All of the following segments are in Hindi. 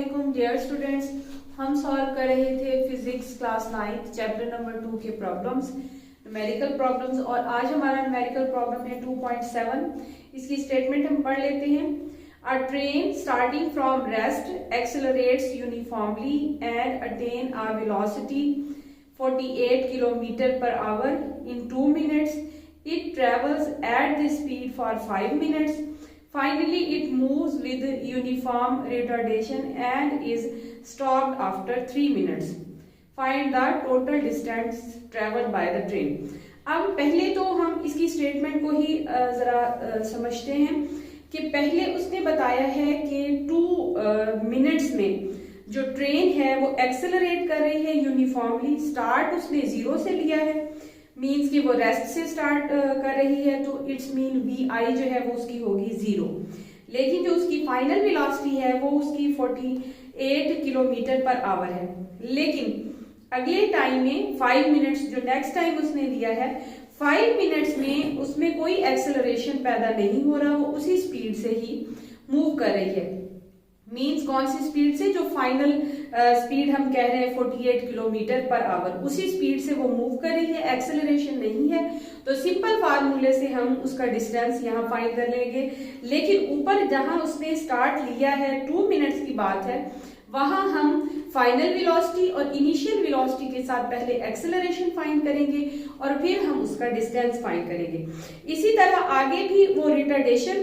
वालेकुम डियर स्टूडेंट्स। हम सॉल्व कर रहे थे फिजिक्स क्लास 9 चैप्टर नंबर 2 के प्रॉब्लम्स, न्यूमेरिकल प्रॉब्लम्स, और आज हमारा न्यूमेरिकल प्रॉब्लम है 2.7। इसकी स्टेटमेंट हम पढ़ लेते हैं। अ train starting from rest accelerates uniformly and attain a velocity 48 kilometre per hour in 2 minutes. It travels at this speed for 5 minutes. Finally, it moves with uniform retardation and is stopped after 3 minutes. Find the total distance traveled by the train. अब पहले तो हम इसकी स्टेटमेंट को ही जरा समझते हैं कि पहले उसने बताया है कि 2 मिनट्स में जो ट्रेन है वो एक्सेलरेट कर रही है यूनिफॉर्मली। स्टार्ट उसने 0 से लिया है, मीन्स कि वो रेस्ट से स्टार्ट कर रही है, तो इट्स मीन वी आई जो है वो उसकी होगी 0। लेकिन जो उसकी फाइनल वेलोसिटी है वो उसकी 48 किलोमीटर पर आवर है। लेकिन अगले टाइम में 5 मिनट्स जो नेक्स्ट टाइम उसने दिया है, 5 मिनट्स में उसमें कोई एक्सेलरेशन पैदा नहीं हो रहा, वो उसी स्पीड से ही मूव कर रही है। मीन्स कौन सी स्पीड से? जो फाइनल स्पीड हम कह रहे हैं 48 किलोमीटर पर आवर, उसी स्पीड से वो मूव कर रही है, एक्सेलरेशन नहीं है। तो सिंपल फार्मूले से हम उसका डिस्टेंस यहाँ फाइंड कर लेंगे। लेकिन ऊपर जहां उसने स्टार्ट लिया है 2 मिनट्स की बात है, वहां हम फाइनल वेलोसिटी और इनिशियल वेलोसिटी के साथ पहले एक्सेलरेशन फाइंड करेंगे और फिर हम उसका डिस्टेंस फाइंड करेंगे। इसी तरह आगे भी वो रिटार्डेशन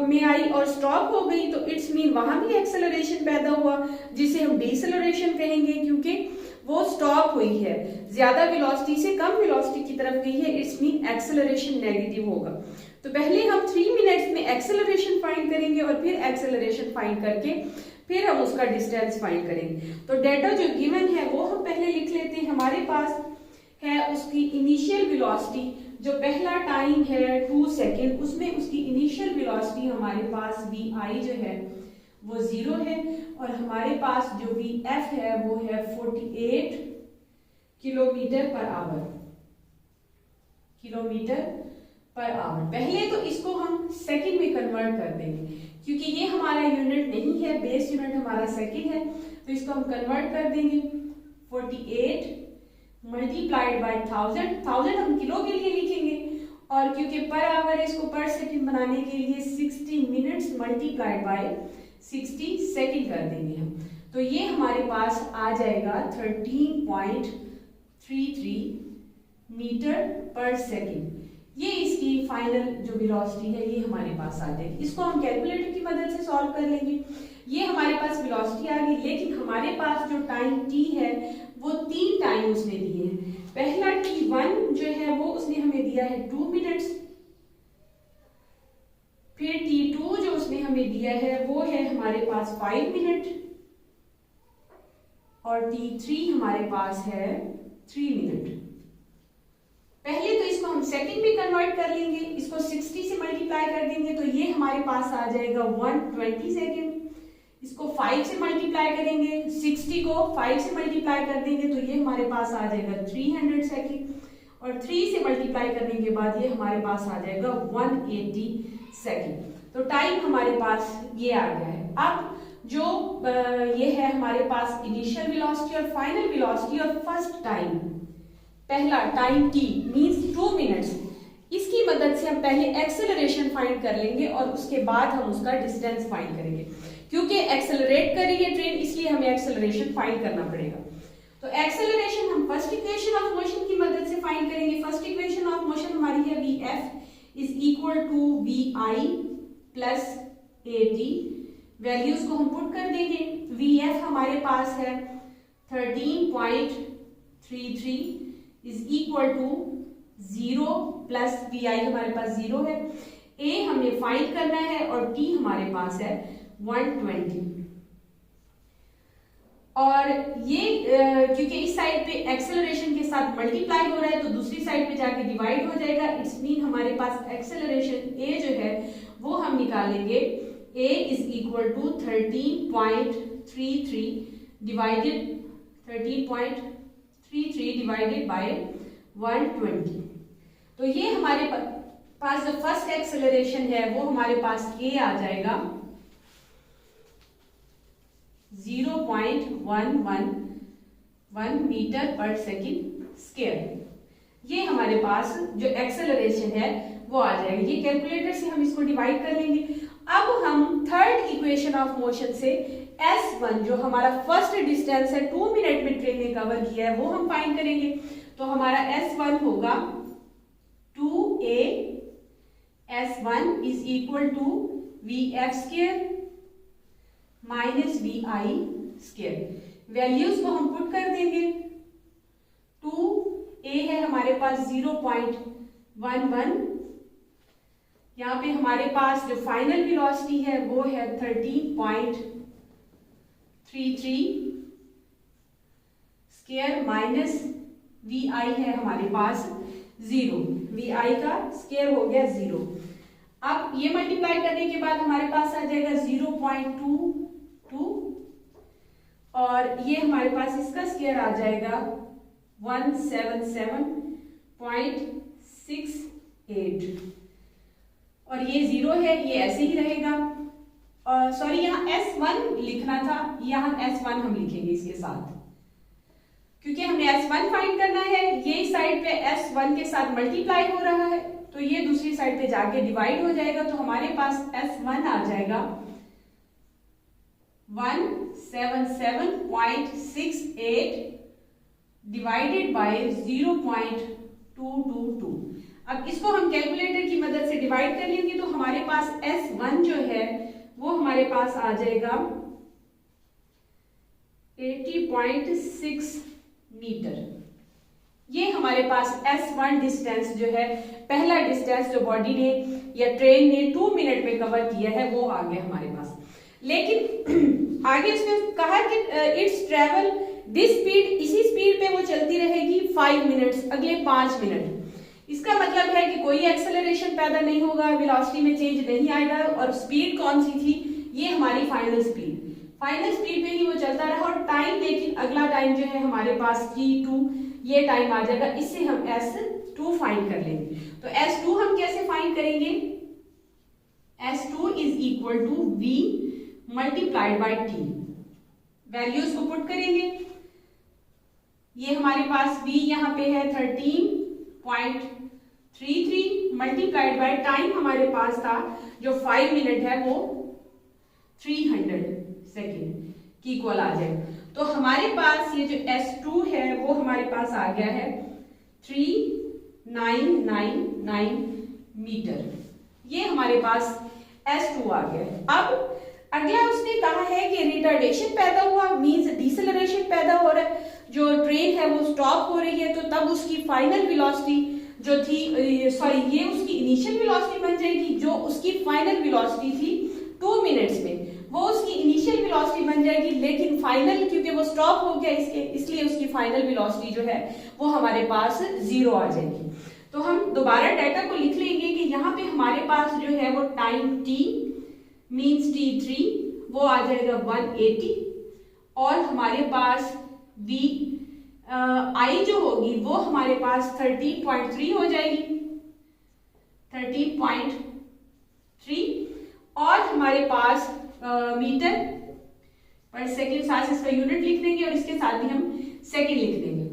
में आई और स्टॉप हो गई, तो इट्स मीन वहां भी एक्सेलरेशन पैदा हुआ, जिसे हम डिसेलरेशन कहेंगे, क्योंकि वो स्टॉप हुई है, ज्यादा वेलोसिटी से कम वेलोसिटी की तरफ गई है। इट्स मीन एक्सेलरेशन नेगेटिव होगा। तो पहले हम 3 मिनट्स में एक्सेलरेशन फाइंड करेंगे और फिर एक्सेलरेशन फाइंड करके फिर हम उसका डिस्टेंस फाइंड करेंगे। तो डेटा जो गिवन है वो हम पहले लिख लेते हैं। हमारे पास है उसकी इनिशियल वेलोसिटी, जो पहला टाइम है 2 सेकेंड, उसमें उसकी इनिशियल वेलोसिटी हमारे पास वी आई जो है वो 0 है, और हमारे पास जो वी एफ है वो है 48 किलोमीटर पर आवर। पहले तो इसको हम सेकंड में कन्वर्ट कर देंगे, क्योंकि ये हमारा यूनिट नहीं है, बेस यूनिट हमारा सेकंड है, तो इसको हम कन्वर्ट कर देंगे। 48 मल्टीप्लाइड बाय 1000 हम किलो के लिए लिखेंगे, और क्योंकि पर आवर इसको पर सेकंड बनाने के लिए 60 मिनट्स मल्टीप्लाइड बाय 60 सेकंड कर देंगे हम। तो ये हमारे पास आ जाएगा 13.33 मीटर पर सेकंड। ये इसकी फाइनल जो वेलोसिटी है ये हमारे पास आ जाएगी। इसको हम कैलकुलेटर की मदद से सॉल्व कर लेंगे। ये हमारे पास वेलोसिटी आ गई, लेकिन हमारे पास जो टाइम t है वो 3 टाइम उसने दिए हैं। पहला t1 जो है वो उसने हमें दिया है 2 मिनट्स, फिर t2 जो उसने हमें दिया है वो है हमारे पास 5 मिनट, और t3 हमारे पास है 3 मिनट। पहले तो इसको हम सेकंड में कन्वर्ट कर लेंगे, इसको 60 से मल्टीप्लाई कर देंगे, तो ये हमारे पास आ जाएगा 120 सेकंड। इसको 5 से मल्टीप्लाई करेंगे, 60 को 5 से मल्टीप्लाई कर देंगे, तो ये हमारे पास आ जाएगा 300 सेकंड, और 3 से मल्टीप्लाई करने के बाद ये हमारे पास आ जाएगा 180 सेकंड। तो टाइम हमारे पास ये आ गया है। अब जो ये है हमारे पास इनिशियल वेलोसिटी और फाइनल वेलोसिटी और फर्स्ट टाइम, पहला टाइम t मींस 2 मिनट्स, इसकी मदद से हम पहले एक्सेलरेशन फाइंड कर लेंगे और उसके बाद हम उसका डिस्टेंस फाइंड करेंगे। क्योंकि एक्सेलरेट कर रही है ट्रेन, इसलिए हमें एक्सेलरेशन फाइंड करना पड़ेगा। तो एक्सेलरेशन हम फर्स्ट इक्वेशन ऑफ मोशन की मदद से फाइंड करेंगे। फर्स्ट इक्वेशन ऑफ मोशन हमारी है V F is equal to V I plus A T. Values को हम पुट कर देंगे। वी एफ हमारे पास है 13.33 is equal to 0 plus V I हमारे पास 0 है, ए हमें फाइंड करना है, और टी हमारे पास है 120। और ये क्योंकि इस साइड पे एक्सेलरेशन के साथ मल्टीप्लाई हो रहा है, तो दूसरी साइड पे जाके डिवाइड हो जाएगा। इट्स मीन हमारे पास एक्सेलरेशन ए जो है वो हम निकालेंगे, A is equal to 13.33 divided 13.33 divided by 120। तो ये हमारे पास जो फर्स्ट एक्सेलरेशन है वो हमारे पास ए आ जाएगा 0.111 मीटर पर सेकेंड स्क्वायर। ये हमारे पास जो एक्सेलरेशन है वो आ जाएगी। ये कैलकुलेटर से हम इसको डिवाइड कर लेंगे। अब हम थर्ड इक्वेशन ऑफ मोशन से S1 जो हमारा फर्स्ट डिस्टेंस है 2 मिनट में ट्रेन ने कवर किया है वो हम फाइंड करेंगे। तो हमारा S1 होगा 2a S1 is equal to VF square minus VI square. Values को हम पुट कर देंगे। 2a है हमारे पास 0.11, यहाँ पे हमारे पास जो फाइनल वेलोसिटी है वो है 13.33 स्क्वायर माइनस VI है हमारे पास 0। VI का स्क्वायर हो गया 0। अब ये मल्टीप्लाई करने के बाद हमारे पास आ जाएगा 0.22 और ये हमारे पास इसका स्क्वायर आ जाएगा 177.68 और ये 0 है, ये ऐसे ही रहेगा। सॉरी यहाँ S1 लिखना था, यहाँ S1 हम लिखेंगे इसके साथ, क्योंकि हमें S1 फाइंड करना है। ये साइड पे S1 के साथ मल्टीप्लाई हो रहा है तो ये दूसरी साइड पे जाके डिवाइड हो जाएगा। तो हमारे पास S1 आ जाएगा 177.68 डिवाइडेड बाय 0.222। अब इसको हम कैलकुलेटर की मदद से डिवाइड कर लेंगे तो हमारे पास S1 जो है वो हमारे पास आ जाएगा 80.6 मीटर। ये हमारे पास S1 डिस्टेंस जो है, पहला डिस्टेंस जो बॉडी ने या ट्रेन ने 2 मिनट में कवर किया है वो आ गया हमारे पास। लेकिन आगे उसने कहा कि इट्स ट्रेवल दिस स्पीड, इसी स्पीड पे वो चलती रहेगी 5 मिनट्स, अगले 5 मिनट। इसका मतलब है कि कोई एक्सेलरेशन पैदा नहीं होगा, वेलोसिटी में चेंज नहीं आएगा। और स्पीड कौन सी थी? ये हमारी फाइनल स्पीड पे ही वो चलता रहा। और टाइम, लेकिन अगला टाइम जो है हमारे पास t2 ये टाइम आ जाएगा। इससे हम S2 फाइंड कर लेंगे। तो S2 हम कैसे फाइंड करेंगे? S2 is equal to V multiplied by T। Values को पुट करेंगे। ये हमारे पास V यहाँ पे है 13.33 मल्टीप्लाइड बाय टाइम हमारे पास था जो 5 मिनट है वो 300 सेकेंड की इक्वल आ जाएगा। तो हमारे पास ये जो S2 है वो हमारे पास आ गया है 3999 मीटर। ये हमारे पास S2 आ गया है। अब अगला उसने कहा है कि रिटार्डेशन पैदा हुआ, मींस डिसेलरेशन पैदा हो रहा है। जो ट्रेन है वो स्टॉप हो रही है तो तब उसकी फाइनल वेलोसिटी जो थी, सॉरी ये उसकी इनिशियल वेलोसिटी बन जाएगी। जो उसकी फाइनल वेलोसिटी थी 2 मिनट्स में वो उसकी इनिशियल वेलोसिटी बन जाएगी। लेकिन फाइनल, क्योंकि वो स्टॉप हो गया इसलिए उसकी फाइनल वेलोसिटी जो है वो हमारे पास 0 आ जाएगी। तो हम दोबारा डाटा को लिख लेंगे कि यहाँ पे हमारे पास जो है वो टाइम t मींस t3 वो आ जाएगा 180 और हमारे पास I जो होगी वो हमारे पास 30.3 हो जाएगी, 30.3 और हमारे पास मीटर पर सेकेंड, साथ इसका यूनिट लिख देंगे और इसके साथ भी हम सेकेंड लिख देंगे।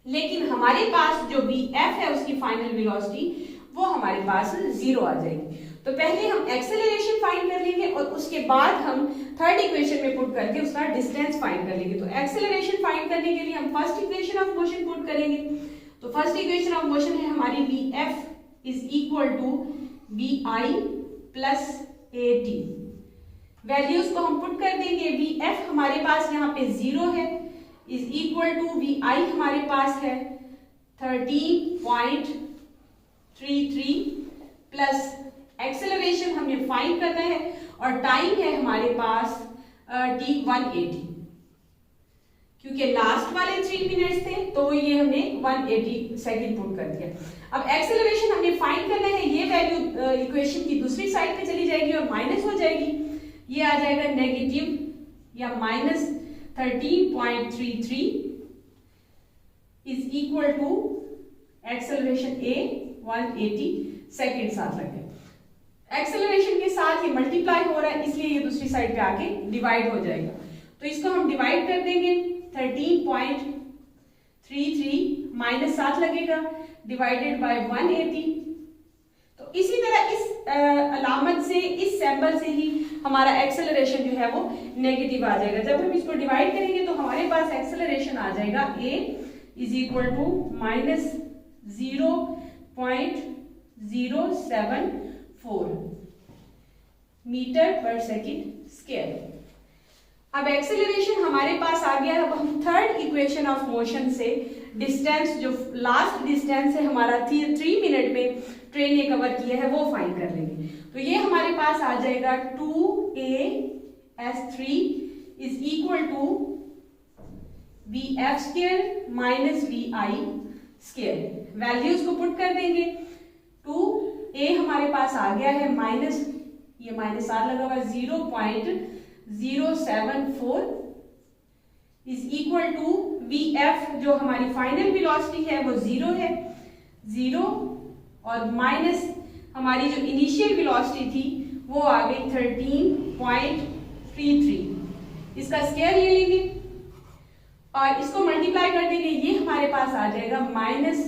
लेकिन हमारे पास जो VF है उसकी फाइनल वेलोसिटी वो हमारे पास 0 आ जाएगी। तो पहले हम एक्सेलरेशन फाइंड कर लेंगे और उसके बाद हम थर्ड इक्वेशन में पुट करके उसका डिस्टेंस फाइंड कर लेंगे। तो एक्सेलरेशन फाइंड करने के लिए हम first equation of motion put करेंगे। तो फर्स्ट इक्वेशन ऑफ मोशन है हमारी VF is equal to VI plus AT। Values को हम पुट कर देंगे। VF हमारे पास यहाँ पे 0 है, इज इक्वल टू VI हमारे पास है 13.33 प्लस एक्सेलरेशन हमें फाइंड करना है और टाइम है हमारे पास t180, क्योंकि लास्ट वाले 3 मिनट्स थे तो ये हमने 180 सेकेंड पुट कर दिया। अब एक्सेलरेशन हमें फाइंड करना है। ये वैल्यू इक्वेशन की दूसरी साइड पे चली जाएगी और माइनस हो जाएगी। ये आ जाएगा नेगेटिव या minus 13.33 is equal to acceleration A 180 second साथ रखें। एक्सेलरेशन के साथ ये मल्टीप्लाई हो रहा है इसलिए ये दूसरी साइड पे आके डिवाइड हो जाएगा। तो इसको हम डिवाइड कर देंगे 13.33 माइनस 7 लगेगा डिवाइडेड बाय 180। तो इसी तरह इस अलामत से, इस सिंबल से ही हमारा एक्सेलरेशन जो है वो नेगेटिव आ जाएगा। जब हम इसको डिवाइड करेंगे तो हमारे पास एक्सेलरेशन आ जाएगा a is equal to minus 0.074 metre पर सेकेंड स्क्वायर। अब एक्सेलरेशन हमारे पास आ गया। अब हम थर्ड इक्वेशन ऑफ मोशन से डिस्टेंस, जो लास्ट डिस्टेंस है हमारा 3 मिनट में ट्रेन ने कवर किया है, वो फाइंड कर लेंगे। तो ये हमारे पास आ जाएगा 2as3 is equal to vf square minus vi square. Values को पुट कर देंगे। 2a हमारे पास आ गया है माइनस, ये माइनस r लगा हुआ 0.074 इज इक्वल टू vf, जो हमारी फाइनल वेलोसिटी है वो 0 है, 0 और माइनस हमारी जो इनिशियल वेलोसिटी थी वो आ गई 13.33। इसका स्क्वायर ले लेंगे और इसको मल्टीप्लाई कर देंगे। ये हमारे पास आ जाएगा माइनस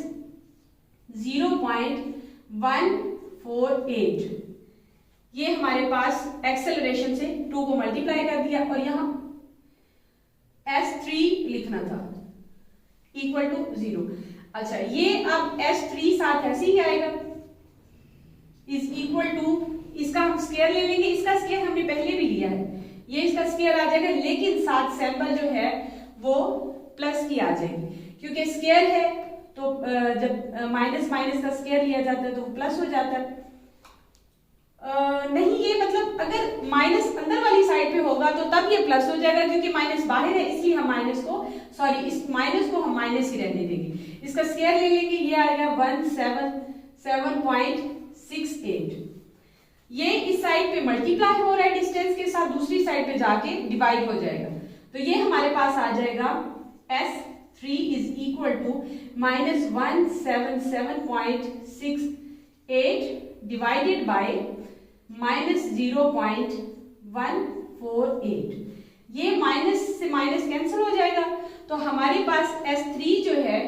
0.148। ये हमारे पास एक्सेलरेशन से 2 को मल्टीप्लाई कर दिया और यहां s3 लिखना था इक्वल टू 0। अच्छा, ये अब s3 साथ ऐसे ही आएगा इज इक्वल टू, इसका हम स्क्वायर ले लेंगे। इसका स्क्वायर हमने पहले भी लिया है, ये इसका स्क्वायर आ जाएगा, लेकिन साथ सिंबल जो है वो प्लस की आ जाएगी, क्योंकि स्क्वायर है तो जब माइनस माइनस का स्क्वायर लिया जाता है तो प्लस हो जाता है। नहीं, ये मतलब अगर माइनस अंदर वाली साइड पे होगा तो तब ये प्लस हो जाएगा, क्योंकि माइनस बाहर है, इसलिए हम माइनस को, सॉरी, इस माइनस को हम माइनस ही रहने देंगे। इसका स्क्वायर ले लेंगे, ये आएगा 177.68। ये इस साइड पे मल्टीप्लाई हो रहा है डिस्टेंस के साथ, दूसरी साइड पे जाके डिवाइड हो जाएगा। तो ये हमारे पास आ जाएगा s3 is equal to minus 177.68 divided by minus 0.148। ये माइनस से माइनस कैंसिल हो जाएगा, तो हमारे पास s3 जो है,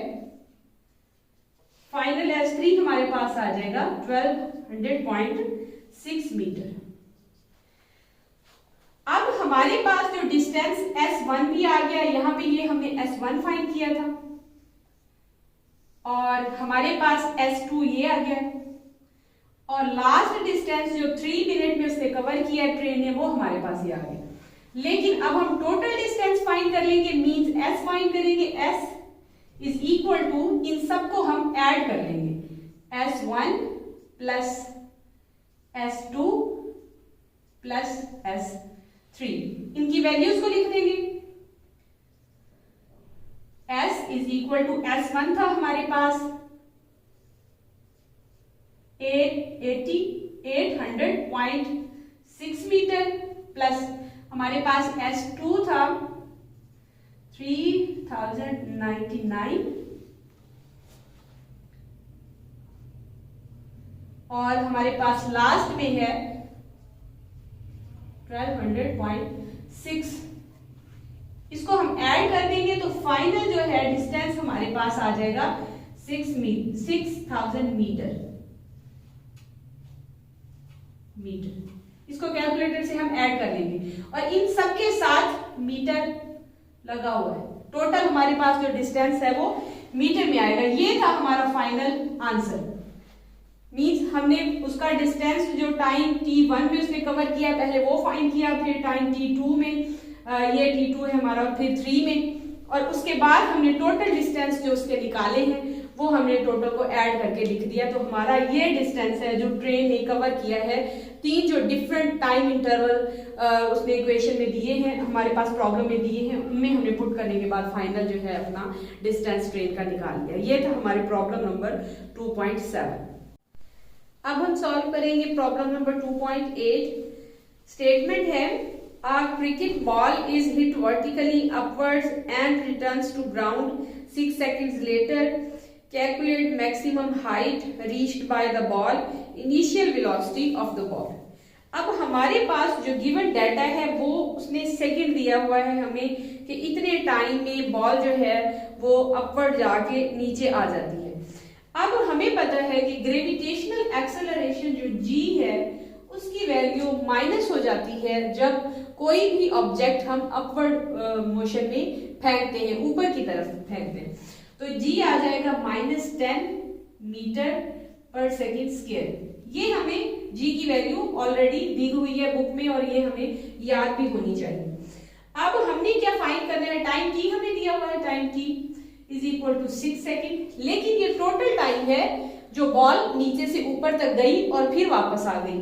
फाइनल s3 हमारे पास आ जाएगा 1200.6 मीटर। अब हमारे पास जो डिस्टेंस s1 भी आ गया, यहां पे ये हमने s1 फाइंड किया था, और हमारे पास s2 ये आ गया, और लास्ट डिस्टेंस जो 3 मिनट में उसने कवर किया ट्रेन ने, वो हमारे पास ये आ गया। लेकिन अब हम टोटल डिस्टेंस फाइंड कर लेंगे, मींस s फाइंड करेंगे। s इज इक्वल टू, इन सबको हम ऐड कर लेंगे, s1 plus s2 plus s3, इनकी वैल्यूज को लिख देंगे। s is equal to, s1 था हमारे पास 800.6 मीटर, प्लस हमारे पास s2 था 3099, और हमारे पास लास्ट में है 1200.6। इसको हम ऐड कर देंगे तो फाइनल जो है डिस्टेंस हमारे पास आ जाएगा 6000 मीटर। इसको कैलकुलेटर से हम ऐड कर लेंगे, और इन सबके साथ मीटर लगा हुआ है। टोटल हमारे पास जो डिस्टेंस है वो मीटर में आएगा। ये था हमारा फाइनल आंसर। मींस हमने उसका डिस्टेंस जो टाइम t1 में उसने कवर किया, पहले वो फाइंड किया, फिर टाइम t2 में, ये t2 है हमारा, और फिर 3 में, और उसके बाद हमने टोटल डिस्टेंस जो उसके निकाले हैं वो हमने टोटल को ऐड करके लिख दिया। तो हमारा ये डिस्टेंस है जो ट्रेन ने कवर किया है। 3 जो डिफरेंट टाइम इंटरवल उसने इक्वेशन में दिए हैं, हमारे पास प्रॉब्लम में दिए हैं, उनमें हमने पुट करने के बाद फाइनल जो है अपना डिस्टेंस ट्रेन का निकाल लिया। ये था हमारे प्रॉब्लम नंबर 2.7। अब हम सॉल्व करेंगे प्रॉब्लम नंबर 2.8। स्टेटमेंट है, a cricket ball is hit vertically upwards and returns to ground 6 seconds later. Calculate maximum height reached by the ball, initial velocity of the ball. अब हमारे पास जो गिवन डाटा है वो उसने सेकंड दिया हुआ है हमें कि इतने टाइम में बॉल जो है वो अपवर्ड जाके नीचे आ जाती है। अब हमें पता है कि ग्रेविटेशनल एक्सेलरेशन जो g है उसकी वैल्यू माइनस हो जाती है जब कोई भी ऑब्जेक्ट हम अपवर्ड मोशन में फेंकते हैं, ऊपर की तरफ फेंकते हैं। तो g आ जाएगा -10 मीटर पर सेकेंड स्क्वायर। ये हमें g की वैल्यू ऑलरेडी दी हुई है बुक में और ये हमें याद भी होनी चाहिए। अब हमने क्या फाइंड करना है, टाइम t हमें दिया हुआ है, time t is equal to 6 second, लेकिन ये टोटल टाइम है जो बॉल नीचे से ऊपर तक गई और फिर वापस आ गई।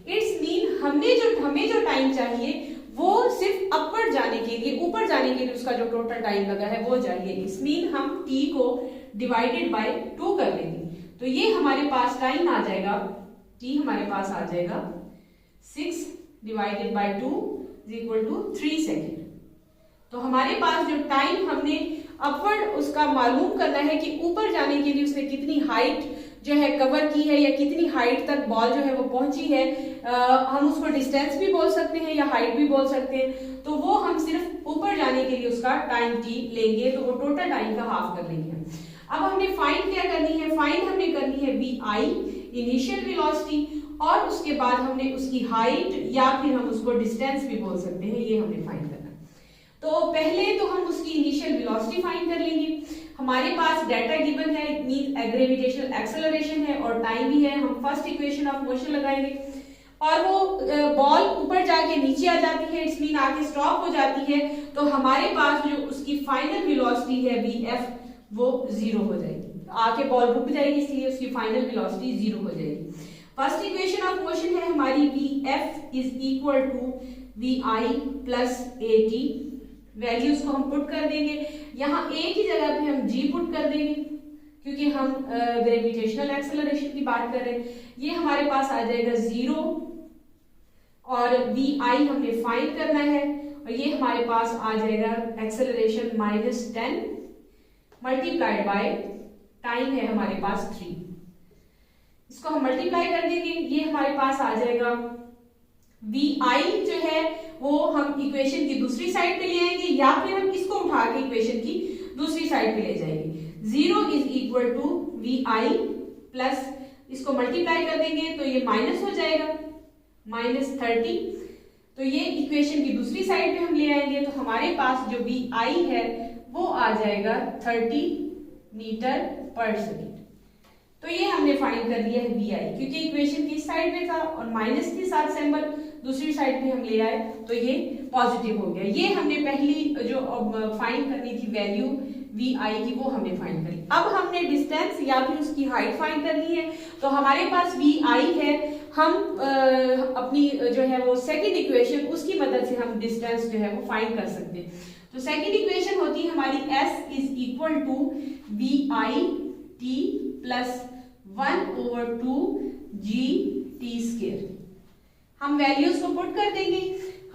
इट्स मीन हमें जो टाइम चाहिए वो सिर्फ अपवर्ड जाने के लिए, ऊपर जाने के लिए उसका जो टोटल टाइम लगा है वो चाहिए। इट्स मीन हम t को डिवाइडेड बाय 2 कर लेंगे तो ये हमारे पास टाइम आ जाएगा, t हमारे पास आ जाएगा 6 divided by 2 is equal to 3 second. तो हमारे पास जो टाइम हमने अपवर्ड उसका मालूम करना है कि ऊपर जाने के लिए उसने कितनी हाइट जो है कवर की है या कितनी हाइट तक बॉल जो है वो पहुंची है। हम उसको डिस्टेंस भी बोल सकते हैं या हाइट भी बोल सकते हैं। तो वो हम सिर्फ ऊपर जाने के लिए उसका टाइम t लेंगे तो वो टोटल टाइम का हाफ कर लेंगे। अब हमने फाइंड क्या करनी है, फाइंड हमने करनी है vi इनिशियल वेलोसिटी और उसके बाद हमने उसकी हाइट या फिर हम उसको डिस्टेंस भी बोल सकते हैं, ये हमने फाइंड करना। तो पहले तो हम उसकी इनिशियल वेलोसिटी फाइंड कर लेंगे। हमारे पास डाटा गिवन है, इट मींस ग्रेविटेशनल एक्सेलरेशन है और टाइम भी है। हम फर्स्ट इक्वेशन ऑफ मोशन लगाएंगे और वो बॉल ऊपर जाके नीचे आ जाती है, इट्स मीन आके स्टॉप हो जाती है। तो हमारे पास जो उसकी फाइनल वेलोसिटी है vf वो 0 हो जाएगी, आके बॉल रुक जाएगी इसलिए उसकी फाइनल वेलोसिटी 0 हो जाएगी। फर्स्ट इक्वेशन ऑफ मोशन है हमारी vf is equal to vi plus at। Values को हम पुट कर देंगे, यहाँ a की जगह पे हम g पुट कर देंगे क्योंकि हम ग्रेविटेशनल एक्सेलरेशन की बात कर रहे हैं। ये हमारे पास आ जाएगा 0 और vi हमने फाइंड करना है और ये हमारे पास आ जाएगा एक्सेलरेशन -10 मल्टीप्लाइड बाय टाइम है हमारे पास 3। इसको हम मल्टीप्लाई कर देंगे, ये हमारे पास आ जाएगा vi जो है वो हम इक्वेशन की दूसरी साइड पे ले आएंगे या फिर हम इसको उठा के इक्वेशन की दूसरी साइड पे ले जाएंगे। 0 is equal to vi plus इसको मल्टीप्लाई कर देंगे तो ये माइनस हो जाएगा -30। तो ये इक्वेशन की दूसरी साइड पे हम ले आएंगे तो हमारे पास जो vi है वो आ जाएगा 30 मीटर पर सेकेंड। तो ये हमने फाइंड कर लिया है vi क्योंकि इक्वेशन की साइड में था और माइनस के साथ सिंबल दूसरी साइड पे हम ले आए तो ये पॉजिटिव हो गया। ये हमने पहली जो फाइंड करनी थी वैल्यू vi की वो हमने फाइंड करी। अब हमने डिस्टेंस या फिर उसकी हाइट फाइंड करनी है तो हमारे पास vi है, हम अपनी जो है वो सेकंड इक्वेशन उसकी मदद से हम डिस्टेंस जो है वो फाइंड कर सकते हैं। तो सेकंड इक्वेशन होती है हमारी s is equal to vi t plus 1/2 g t square. हम वैल्यूज को पुट कर देंगे,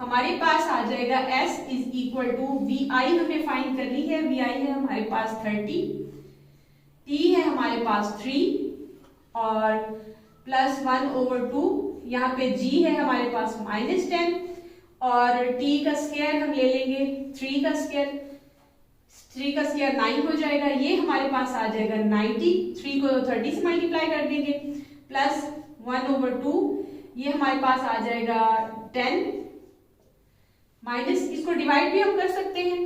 हमारे पास आ जाएगा s is equal to vi हमने फाइंड कर ली है, vi है हमारे पास 30, t है हमारे पास 3 और प्लस 1/2, यहाँ पे g है हमारे पास -10 और t का स्क्वायर हम ले लेंगे 3 का स्क्वायर, 3 का स्क्वायर 9 हो जाएगा। ये हमारे पास आ जाएगा 90, 3 को 30 से मल्टीप्लाई कर देंगे प्लस 1/2, ये हमारे पास आ जाएगा 10 माइनस, इसको डिवाइड भी हम कर सकते हैं,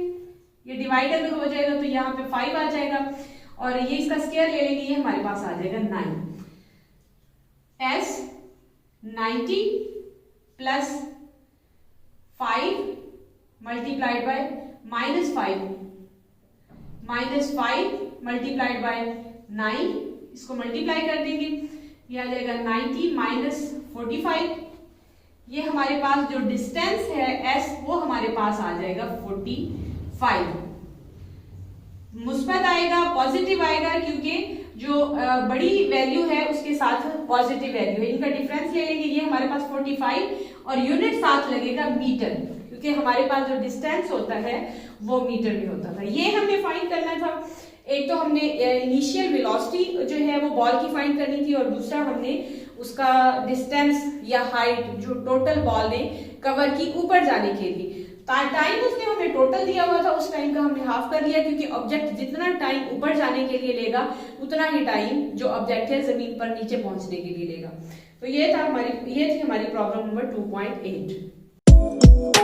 ये डिवाइड अगर हो जाएगा तो यहाँ पे 5 आ जाएगा और ये इसका स्क्वायर ले लेंगे, ये हमारे पास आ जाएगा 9। s 90 plus 5 multiplied by -5 multiplied by 9, इसको मल्टीप्लाई कर देंगे, ये आ जाएगा 90 माइनस 45। ये हमारे पास जो डिस्टेंस है s वो हमारे पास आ जाएगा 45। मुस्बत आएगा, पॉजिटिव आएगा क्योंकि जो बड़ी वैल्यू है उसके साथ पॉजिटिव वैल्यू है, इनका डिफरेंस ले लेंगे। ये हमारे पास 45 और यूनिट साथ लगेगा मीटर क्योंकि हमारे पास जो डिस्टेंस होता है वो मीटर में होता था। ये हमने फाइंड करना था। एक तो हमने इनिशियल वेलोसिटी जो है वो बॉल की फाइंड करनी थी और दूसरा हमने उसका डिस्टेंस या हाइट जो टोटल बॉल ने कवर की ऊपर जाने के लिए। टाइम उसने हमें टोटल दिया हुआ था, उस टाइम का हमने हाफ कर लिया, क्योंकि ऑब्जेक्ट जितना टाइम ऊपर जाने के लिए लेगा उतना ही टाइम जो ऑब्जेक्ट है जमीन पर नीचे पहुंचने के लिए लेगा। तो ये थी हमारी प्रॉब्लम नंबर 2.8।